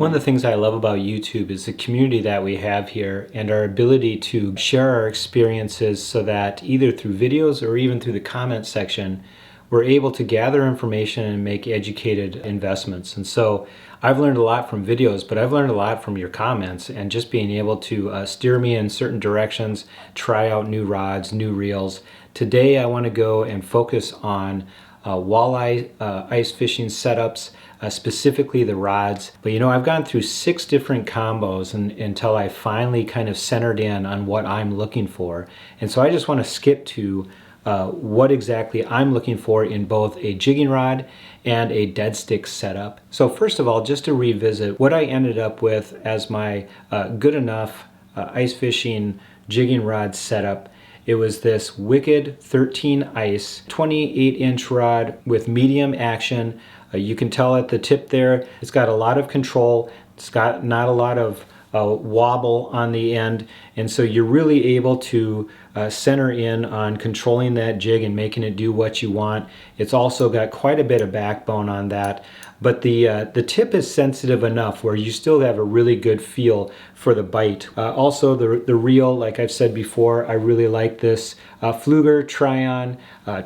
One of the things I love about YouTube is the community that we have here and our ability to share our experiences so that either through videos or even through the comment section, we're able to gather information and make educated investments. And so I've learned a lot from videos, but I've learned a lot from your comments and just being able to steer me in certain directions, try out new rods, new reels. Today I want to go and focus on walleye ice fishing setups, specifically the rods. But you know, I've gone through 6 different combos until I finally kind of centered in on what I'm looking for. And so I just want to skip to what exactly I'm looking for in both a jigging rod and a dead stick setup. So first of all, just to revisit what I ended up with as my good enough ice fishing jigging rod setup. It was this Wicked 13 Ice 28-inch rod with medium action. You can tell at the tip there, it's got a lot of control. It's got not a lot of wobble on the end, and so you're really able to center in on controlling that jig and making it do what you want. It's also got quite a bit of backbone on that, but the tip is sensitive enough where you still have a really good feel for the bite. Also the reel, like I've said before, I really like this Pflueger Tryon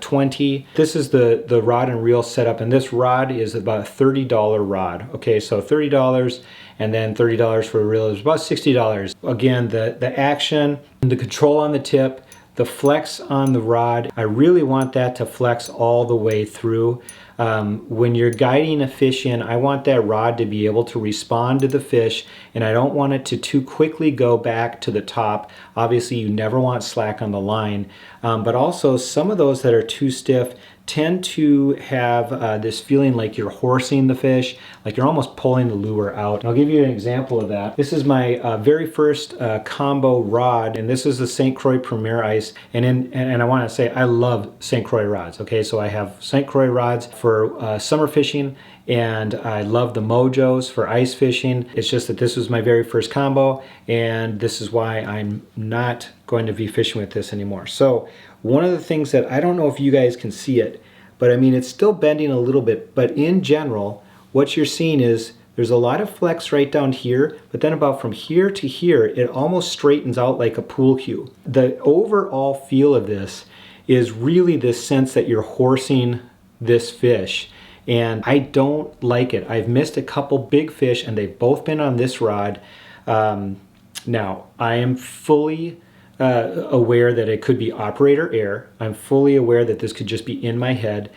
20. This is the rod and reel setup, and this rod is about a $30 rod. Okay, so $30 and then $30 for a reel is about $60. Again, the action, the control on the tip, the flex on the rod, I really want that to flex all the way through. When you're guiding a fish in, I want that rod to be able to respond to the fish, and I don't want it to too quickly go back to the top. Obviously, you never want slack on the line, but also some of those that are too stiff tend to have this feeling like you're horsing the fish, like you're almost pulling the lure out. I'll give you an example of that. This is my very first combo rod, and this is the St. Croix Premier Ice. And I want to say I love St. Croix rods. Okay, so I have St. Croix rods for summer fishing, and I love the Mojos for ice fishing. It's just that this was my very first combo, and this is why I'm not going to be fishing with this anymore. So one of the things that I don't know if you guys can see it, but I mean, it's still bending a little bit, but in general, what you're seeing is there's a lot of flex right down here, but then about from here to here, it almost straightens out like a pool cue. The overall feel of this is really this sense that you're horsing this fish, and I don't like it. I've missed a couple big fish, and they've both been on this rod. Now, I am fully aware that it could be operator error. I'm fully aware that this could just be in my head,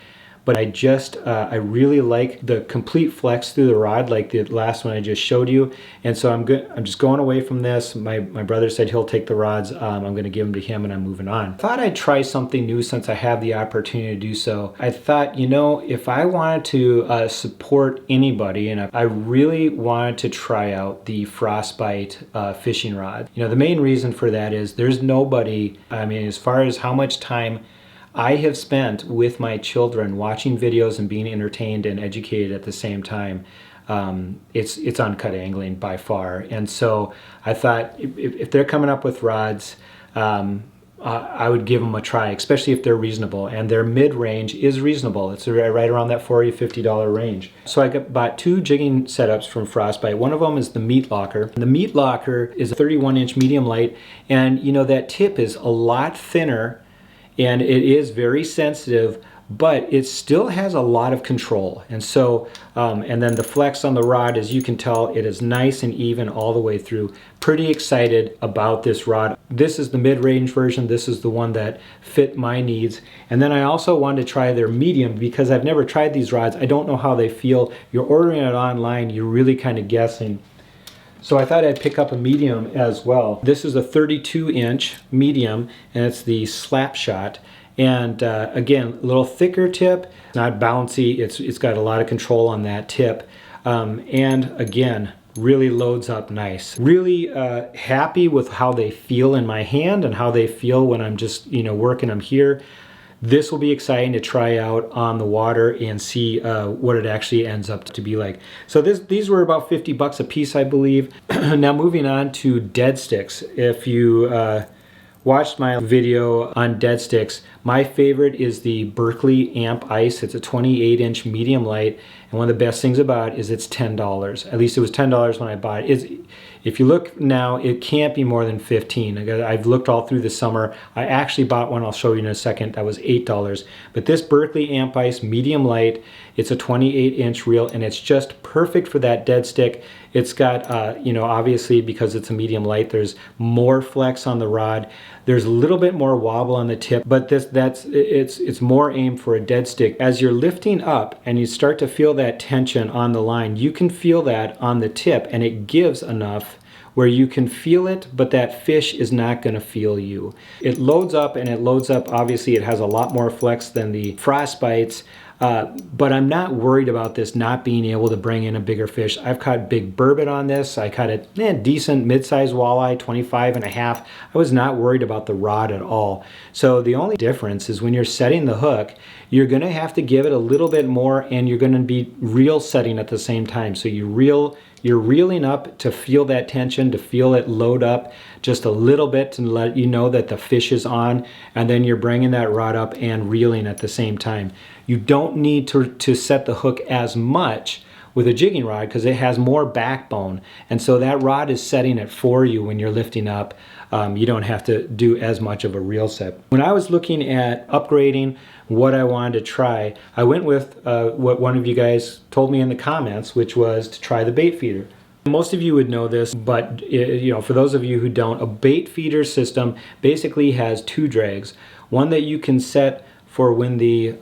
but I really like the complete flex through the rod, like the last one I just showed you. And so I'm just going away from this. My brother said he'll take the rods. I'm going to give them to him, and I'm moving on. I thought I'd try something new since I have the opportunity to do so. I thought, you know, if I wanted to support anybody, and I really wanted to try out the Frostbite fishing rod. You know, the main reason for that is there's nobody, I mean, as far as how much time I have spent with my children watching videos and being entertained and educated at the same time, it's uncut angling by far. And so I thought if they're coming up with rods, I would give them a try, especially if they're reasonable. And their mid-range is reasonable. It's right around that $40, $50 range. So I bought 2 jigging setups from Frostbite. One of them is the Meat Locker. The Meat Locker is a 31-inch medium light, and you know, that tip is a lot thinner, and it is very sensitive, but it still has a lot of control. And so, and then the flex on the rod, as you can tell, it is nice and even all the way through. Pretty excited about this rod. This is the mid-range version. This is the one that fit my needs. And then I also wanted to try their medium because I've never tried these rods. I don't know how they feel. You're ordering it online, you're really kind of guessing. So I thought I'd pick up a medium as well. This is a 32-inch medium, and it's the Slapshot. And again, a little thicker tip, not bouncy. It's got a lot of control on that tip. And again, really loads up nice. Really happy with how they feel in my hand and how they feel when I'm just, you know, working them here. This will be exciting to try out on the water and see what it actually ends up to be like. So these were about 50 bucks a piece, I believe. Now moving on to dead sticks. If you watched my video on dead sticks, my favorite is the Berkley Amp Ice. It's a 28-inch medium light, And one of the best things about it is it's $10. At least it was $10 when I bought it. If you look now, it can't be more than $15. I've looked all through the summer. I actually bought one, I'll show you in a second, that was $8. But this Berkley Amp Ice medium light, it's a 28-inch reel, and it's just perfect for that dead stick. It's got, you know, obviously because it's a medium light, there's more flex on the rod. There's a little bit more wobble on the tip, but it's more aimed for a dead stick. As you're lifting up and you start to feel that tension on the line, you can feel that on the tip, and it gives enough where you can feel it, but that fish is not going to feel you. It loads up, and it loads up. Obviously, it has a lot more flex than the Frostbites, but I'm not worried about this not being able to bring in a bigger fish. I've caught big burbot on this. I caught a decent mid-sized walleye, 25.5. I was not worried about the rod at all. So the only difference is when you're setting the hook, you're going to have to give it a little bit more, and you're going to be reel setting at the same time. So you're reeling up to feel that tension, to feel it load up just a little bit to let you know that the fish is on, and then you're bringing that rod up and reeling at the same time. You don't need to set the hook as much with a jigging rod because it has more backbone, and so that rod is setting it for you when you're lifting up. You don't have to do as much of a reel set. When I was looking at upgrading what I wanted to try, I went with what one of you guys told me in the comments, which was to try the bait feeder. Most of you would know this, but you know, for those of you who don't, a bait feeder system basically has two drags. One that you can set for when the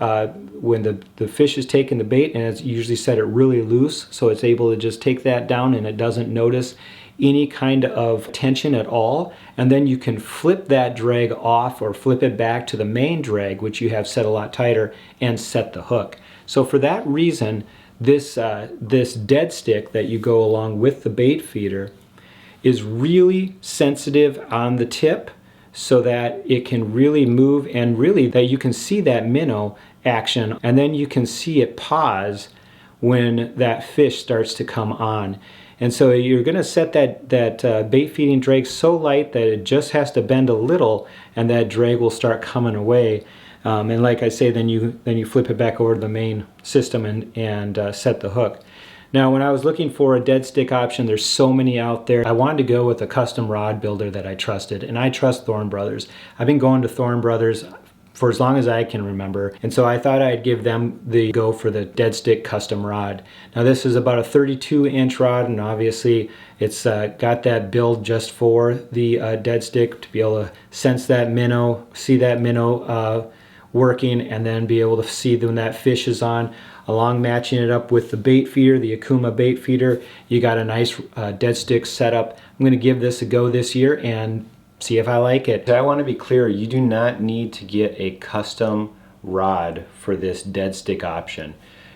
fish is taking the bait, and it's usually set it really loose, so it's able to just take that down and it doesn't notice any kind of tension at all. And then you can flip that drag off or flip it back to the main drag, which you have set a lot tighter, and set the hook. So for that reason, this dead stick that you go along with the bait feeder is really sensitive on the tip, so that it can really move, and really that you can see that minnow action, and then you can see it pause when that fish starts to come on. And so you're going to set that bait feeding drag so light that it just has to bend a little, and that drag will start coming away. And like I say, then you flip it back over to the main system and set the hook. Now, when I was looking for a dead stick option, there's so many out there. I wanted to go with a custom rod builder that I trusted, and I trust Thorne Brothers. I've been going to Thorne Brothers for as long as I can remember, and so I thought I'd give them the go for the dead stick custom rod. Now, this is about a 32-inch rod, and obviously it's got that build just for the dead stick to be able to sense that minnow, see that minnow working, and then be able to see when that fish is on. Along matching it up with the bait feeder, the Akuma bait feeder, you got a nice dead stick setup. I'm going to give this a go this year and see if I like it. I want to be clear, you do not need to get a custom rod for this dead stick option.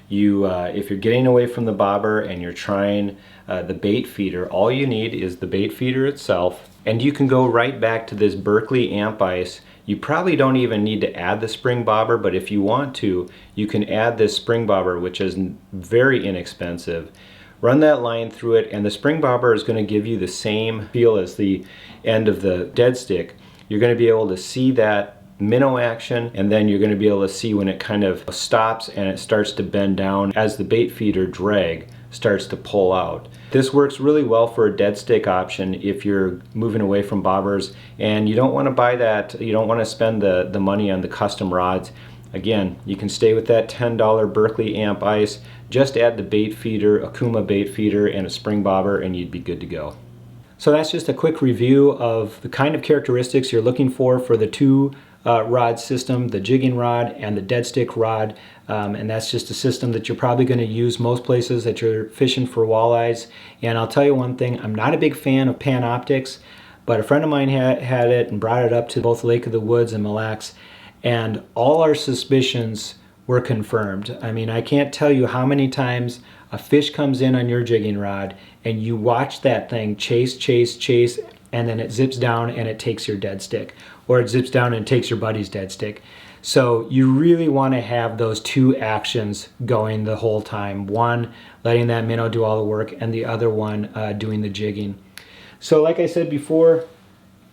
If you're getting away from the bobber and you're trying the bait feeder, all you need is the bait feeder itself, and you can go right back to this Berkley Amp Ice. You probably don't even need to add the spring bobber, but if you want to, you can add this spring bobber, which is very inexpensive. Run that line through it, and the spring bobber is going to give you the same feel as the end of the dead stick. You're going to be able to see that minnow action, and then you're going to be able to see when it kind of stops and it starts to bend down as the bait feeder drag starts to pull out. This works really well for a dead stick option if you're moving away from bobbers and you don't want to buy that, you don't want to spend the money on the custom rods. Again, you can stay with that $10 Berkley Amp Ice, just add the bait feeder, Akuma bait feeder, and a spring bobber, and you'd be good to go. So that's just a quick review of the kind of characteristics you're looking for the two rod system, the jigging rod and the dead stick rod, and that's just a system that you're probably going to use most places that you're fishing for walleyes. And I'll tell you one thing, I'm not a big fan of Panoptics, but a friend of mine had it and brought it up to both Lake of the Woods and Mille Lacs, and all our suspicions were confirmed. I mean, I can't tell you how many times a fish comes in on your jigging rod and you watch that thing chase, and then it zips down and it takes your dead stick, or it zips down and takes your buddy's dead stick. So you really want to have those two actions going the whole time. One, letting that minnow do all the work, and the other one doing the jigging. So like I said before,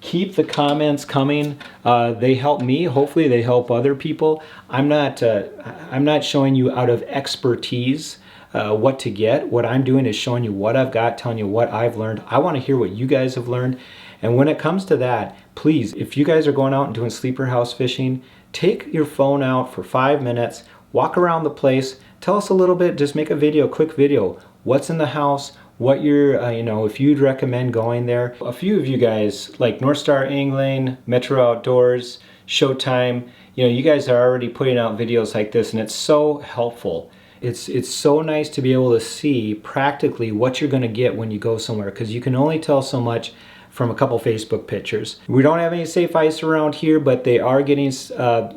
keep the comments coming. They help me. Hopefully they help other people. I'm not showing you out of expertise. what to get. What I'm doing is showing you what I've got, telling you what I've learned. I want to hear what you guys have learned. And when it comes to that, please, if you guys are going out and doing sleeper house fishing, take your phone out for 5 minutes, walk around the place, tell us a little bit, just make a video, quick video. What's in the house, what you're, if you'd recommend going there. A few of you guys, like North Star Angling, Metro Outdoors, Showtime, you guys are already putting out videos like this, and it's so helpful. It's so nice to be able to see practically what you're going to get when you go somewhere, because you can only tell so much from a couple Facebook pictures. We don't have any safe ice around here, but they are getting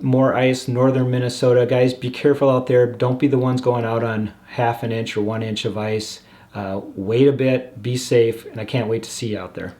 more ice, northern Minnesota. Guys, be careful out there. Don't be the ones going out on 1/2 inch or 1 inch of ice. Wait a bit, be safe, and I can't wait to see you out there.